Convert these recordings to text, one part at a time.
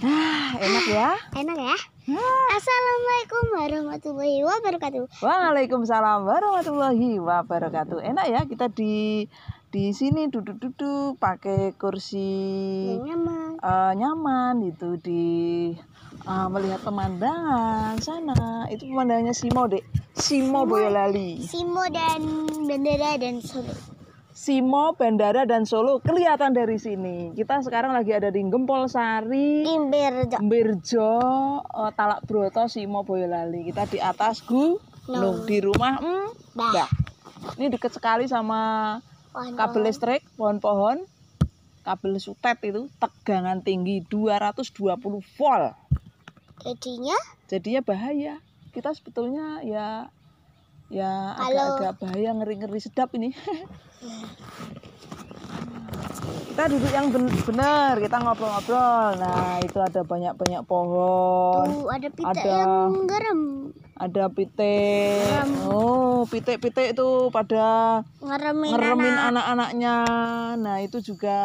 Enak ya? Enak ya? Assalamualaikum warahmatullahi wabarakatuh. Waalaikumsalam warahmatullahi wabarakatuh. Enak ya kita di sini duduk-duduk pakai kursi nyaman itu melihat pemandangan sana. Itu pemandangannya Simo, Dek. Simo Boyolali. Simo dan Bandara dan Solo. Simo, Bandara dan Solo kelihatan dari sini. Kita sekarang lagi ada di Gempol Sari, Mbirjo, Talak Broto, Simo Boyolali. Kita di atas gunung di rumah Mbah. Ini dekat sekali sama kabel listrik, pohon-pohon, kabel sutet itu tegangan tinggi 220 volt. Jadinya bahaya. Kita sebetulnya ya agak-agak bahaya, ngeri-ngeri sedap ini. Kita duduk yang benar, kita ngobrol-ngobrol. Nah, itu ada banyak-banyak pohon. Tuh, ada pitik yang garam. Ada pitik. Oh, pitik-pitik itu pada ngeremin anak-anaknya. Nah, itu juga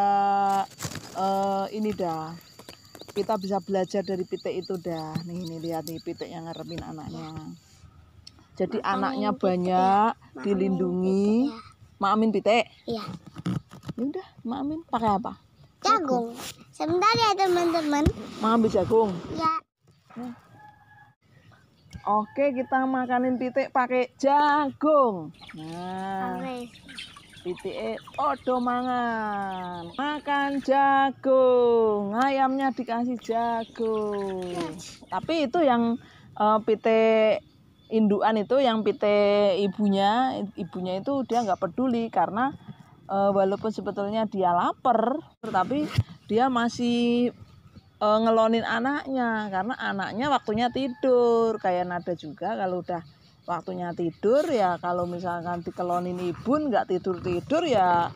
ini dah. Kita bisa belajar dari pitik itu dah. Nih lihat nih pitik yang ngeremin anaknya. Jadi anaknya banyak, dilindungi. Mak Amin pitik? Iya. Udah, Mak Amin pakai apa? Jagung. Sebentar ya teman-teman. Mak ambil jagung? Ya. Oke, kita makanin pitik pakai jagung. Nah, pitik podo mangan. Makan jagung. Ayamnya dikasih jagung. Tapi itu yang pitik indukan itu, yang pitik ibunya itu dia nggak peduli karena walaupun sebetulnya dia lapar, tapi dia masih ngelonin anaknya karena anaknya waktunya tidur. Kayak Nada juga kalau udah waktunya tidur ya, kalau misalkan dikelonin ibu nggak tidur ya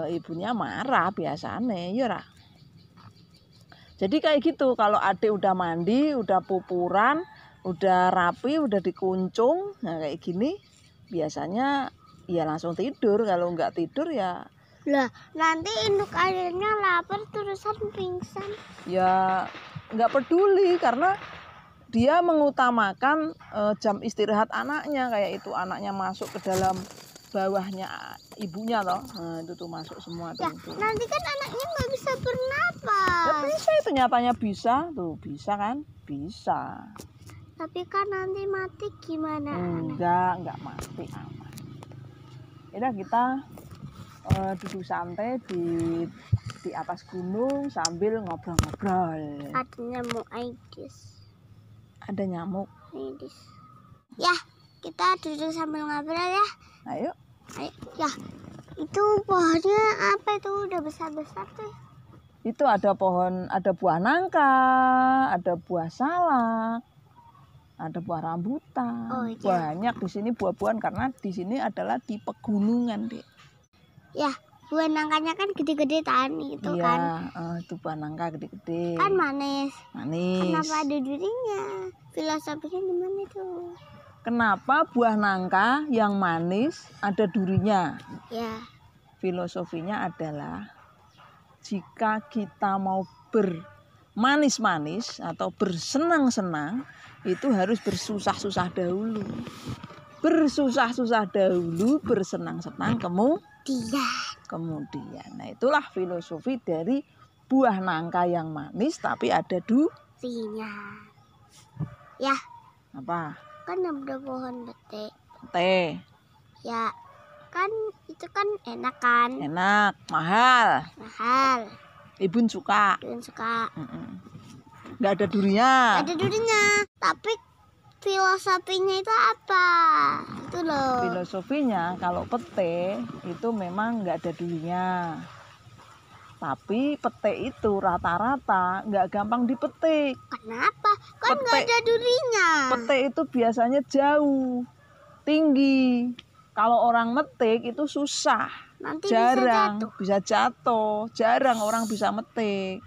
ibunya marah biasanya ya. Jadi kayak gitu, kalau adik udah mandi, udah pupuran, udah rapi, udah dikuncung, nah kayak gini biasanya ya langsung tidur. Kalau nggak tidur ya lah, nanti induk ayamnya lapar terusan pingsan. Ya nggak peduli karena dia mengutamakan jam istirahat anaknya. Kayak itu anaknya masuk ke dalam bawahnya ibunya toh. Nah, itu tuh masuk semua tuh. Ya, nanti kan anaknya nggak bisa bernapas. Ya, bisa itu, nyatanya bisa tuh, bisa kan? Bisa. Tapi kan nanti mati gimana? Enggak mati, aman. Udah, kita duduk santai di atas gunung sambil ngobrol-ngobrol. Ada nyamuk Aedes. Ada nyamuk Aedes. Ya, kita duduk sambil ngobrol ya. Ayo. Ya, itu pohonnya apa itu? Udah besar-besar tuh. Itu ada pohon, ada buah nangka, ada buah salak, ada buah rambutan. Oh, iya. Banyak di sini buah-buahan karena di sini adalah di pegunungan, Dek. Ya, buah nangkanya kan gede-gede tani itu iya, kan. Itu buah nangka gede-gede. Kan manis. Manis. Kenapa ada durinya? Filosofinya gimana itu? Kenapa buah nangka yang manis ada durinya? Ya. Filosofinya adalah jika kita mau bermanis-manis atau bersenang-senang, itu harus bersusah-susah dahulu. Bersusah-susah dahulu, bersenang-senang kemudian. Nah, itulah filosofi dari buah nangka yang manis tapi ada durinya. Ya. Apa? Kan ada pohon bete. Ya. Kan itu kan enak kan? Enak, mahal. Ibu suka. Nggak ada durinya. Ada durinya. Tapi filosofinya itu apa? Itu loh. Filosofinya kalau pete itu memang nggak ada durinya. Tapi pete itu rata-rata nggak gampang dipetik. Kenapa? Kan nggak ada durinya. Pete itu biasanya jauh, tinggi. Kalau orang metik itu susah. Nanti jarang bisa jatuh. Jarang orang bisa metik.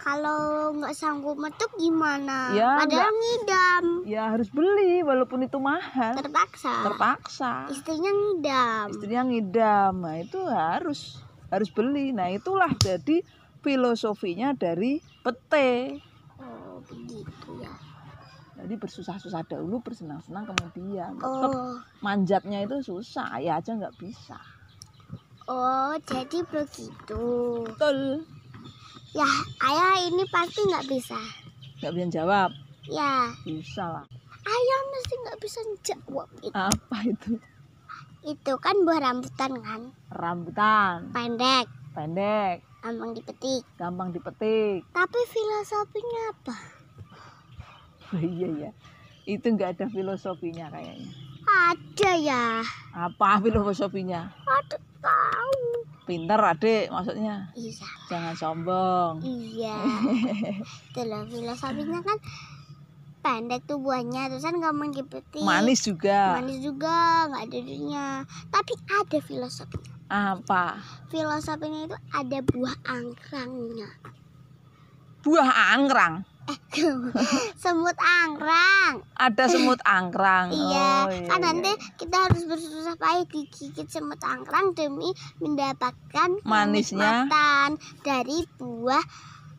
Kalau nggak sanggup metuk gimana? Ya, padahal ngidam. Ya harus beli walaupun itu mahal. Terpaksa. Istrinya ngidam. Nah itu harus beli. Nah itulah jadi filosofinya dari petik. Oh, begitu ya. Jadi bersusah-susah dahulu, bersenang-senang kemudian. Tetap Oh. manjatnya itu susah, ayah aja nggak bisa. Oh, jadi begitu. Betul. Ya, ayah ini pasti nggak bisa. Nggak bisa jawab. Ya, Bisa lah. ayah mesti nggak bisa jawab itu. Apa itu? Itu kan buah rambutan kan? Rambutan. Pendek, Pendek. gampang dipetik. Gampang dipetik. Tapi filosofinya apa? Oh, iya ya. Itu nggak ada filosofinya kayaknya. Ada ya. Apa filosofinya? Ada tahu. Pinter adik maksudnya. Iya. Jangan sombong. Iya. Itulah filosofinya kan pendek tuh buahnya, terus kan gampang dipetik. Manis juga. Manis juga, nggak ada durinya. Tapi ada filosofinya. Apa? Filosofinya itu ada buah angkrangnya. Buah angkrang. Semut angkrang. Ada semut angkrang. Iya, Oh, iya, kan iya. nanti kita harus bersusah payah digigit semut angkrang demi mendapatkan Manisnya. kenikmatan dari buah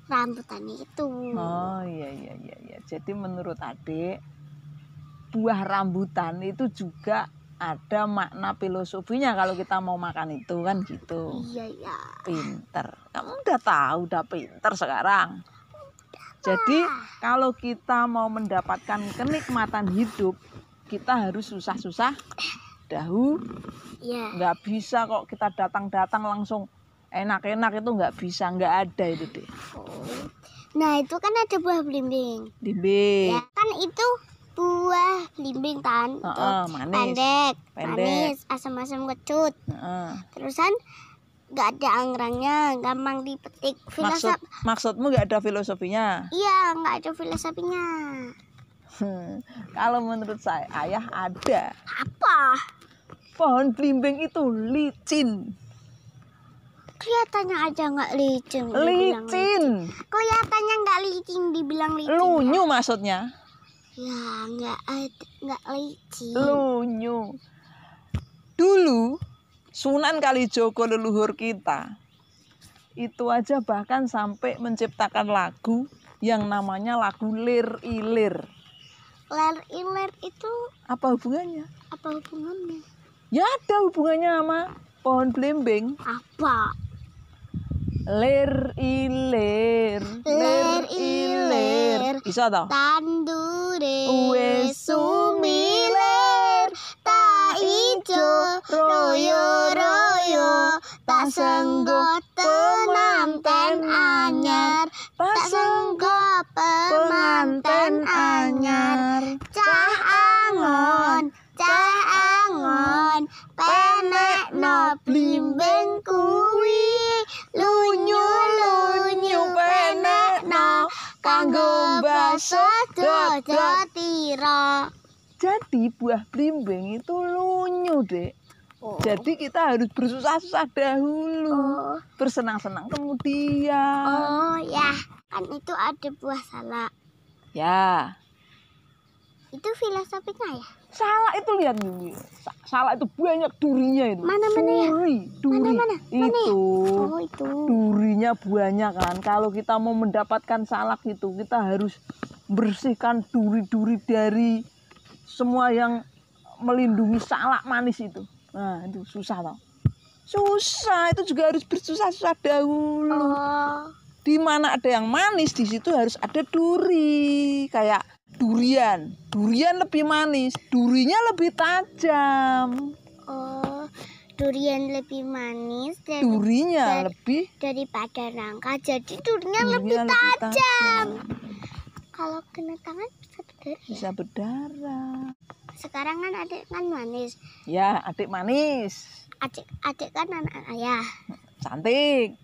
rambutan itu. Oh iya iya iya iya. Jadi menurut adik buah rambutan itu juga ada makna filosofinya kalau kita mau makan itu kan gitu. Iya ya. Pinter. Kamu udah tahu, udah pinter sekarang. Jadi kalau kita mau mendapatkan kenikmatan hidup, kita harus susah-susah dahulu. Iya. Nggak bisa kok kita datang-datang langsung enak-enak, itu nggak bisa, nggak ada itu deh. Nah itu kan ada buah belimbing. Belimbing. Ya kan itu buah belimbing kan. Manis. Pendek, Pendek. manis, asam-asam kecut. Terusan nggak ada angrangnya, gampang dipetik. Maksudmu nggak ada filosofinya? Iya, nggak ada filosofinya. Kalau menurut saya, ayah ada. Apa? Pohon belimbing itu licin. Kelihatannya aja nggak licin. Licin. Kelihatannya nggak licin, dibilang licin. Lunyu maksudnya. Ya, nggak licin. Lunyu. Dulu Sunan Kalijogo leluhur kita itu aja bahkan sampai menciptakan lagu yang namanya lagu Lir Ilir. Lir Ilir itu apa hubungannya? Apa hubungannya? Ya ada hubungannya sama pohon belimbing. Apa? Lir ilir, lir ilir. Bisa toh? Tandure Wes sumilir, tak ijo royo royo, tak senggo penganten anyar, tak senggo penganten anyar. Cah angon, penek no blimbing kuwi, lunyu penek no kanggo baso dodo tira. Jadi buah belimbing itu lunyu, Dek. Jadi kita harus bersusah-susah dahulu, bersenang-senang kemudian. Oh ya, kan itu ada buah salak. Ya. Itu filosofinya ya? Salak itu lihat nih. Salak itu banyak durinya itu. Mana ya? Duri. Mana Itu. Oh itu. Durinya banyak kan. Kalau kita mau mendapatkan salak itu, kita harus bersihkan duri-duri dari semua yang melindungi salak manis itu. Nah, itu susah tau. Susah, itu juga harus bersusah-susah dahulu. Oh. Di mana ada yang manis, di situ harus ada duri. Kayak durian lebih manis, durinya lebih tajam. Oh, durian lebih manis dan Durinya lebih daripada nangka, jadi durinya lebih tajam. Kalau kena tangan bisa berdarah. Bisa berdarah. Sekarang kan adik kan manis. Ya, adik manis. Adik kan anak ayah. Cantik.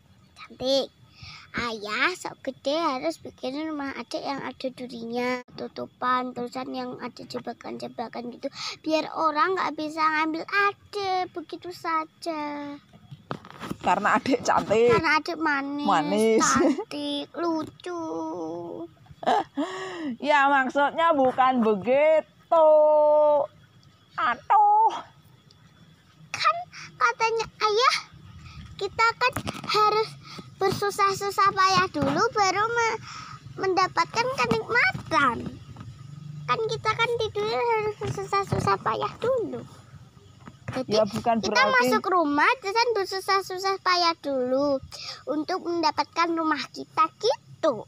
Ayah sok gede harus bikin rumah adik yang ada durinya, tutupan, terusan yang ada jebakan-jebakan gitu, biar orang nggak bisa ngambil adik begitu saja. Karena adik cantik. Karena adik manis. Cantik, lucu. Ya maksudnya bukan begitu. Aduh. Kan katanya ayah, kita kan harus bersusah-susah payah dulu baru mendapatkan kenikmatan. Kan kita kan tidurnya harus bersusah-susah payah dulu. Jadi Ya bukan kita berarti masuk rumah terus kan bersusah-susah payah dulu untuk mendapatkan rumah kita gitu.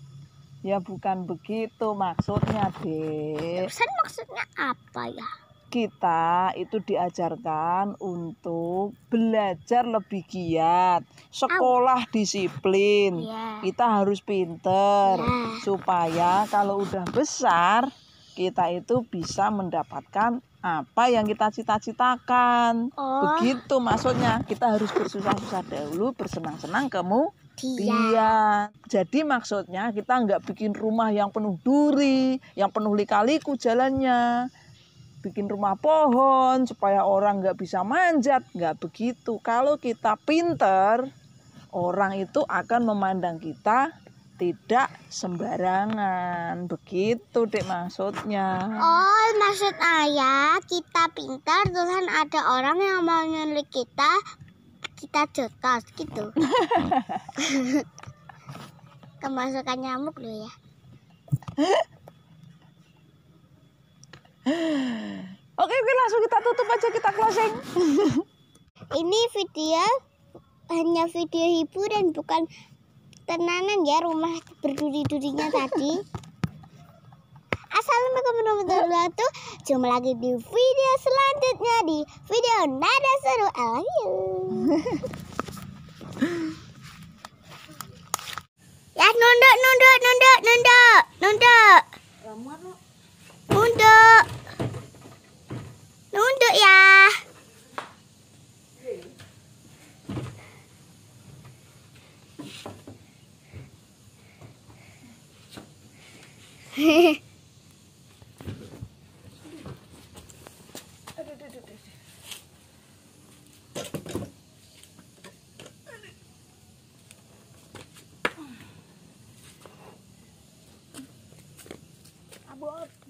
ya bukan begitu maksudnya, Dek. Terusan maksudnya apa ya? Kita itu diajarkan untuk belajar lebih giat, sekolah disiplin. Iya. Kita harus pinter Iya. supaya kalau udah besar kita itu bisa mendapatkan apa yang kita cita-citakan. Oh. Begitu maksudnya, kita harus bersusah-susah dahulu, bersenang-senang Dia. kemudian. Jadi maksudnya kita nggak bikin rumah yang penuh duri, yang penuh lika-liku jalannya. Bikin rumah pohon supaya orang nggak bisa manjat. Nggak begitu. Kalau kita pinter, orang itu akan memandang kita tidak sembarangan. Begitu, Dek, maksudnya. Oh, maksud ayah kita pintar terus ada orang yang mau nyulik kita jotos gitu. Kemasukan nyamuk loh ya. Oke, langsung kita tutup aja, kita closing. Ini video hanya video hiburan, bukan tenanan ya rumah berduri-durinya tadi. Assalamualaikum warahmatullahi wabarakatuh. Jumpa lagi di video selanjutnya di video Nada Seru. I love you. Ya nunduk. Nunduk ya. Hehehe. Abot.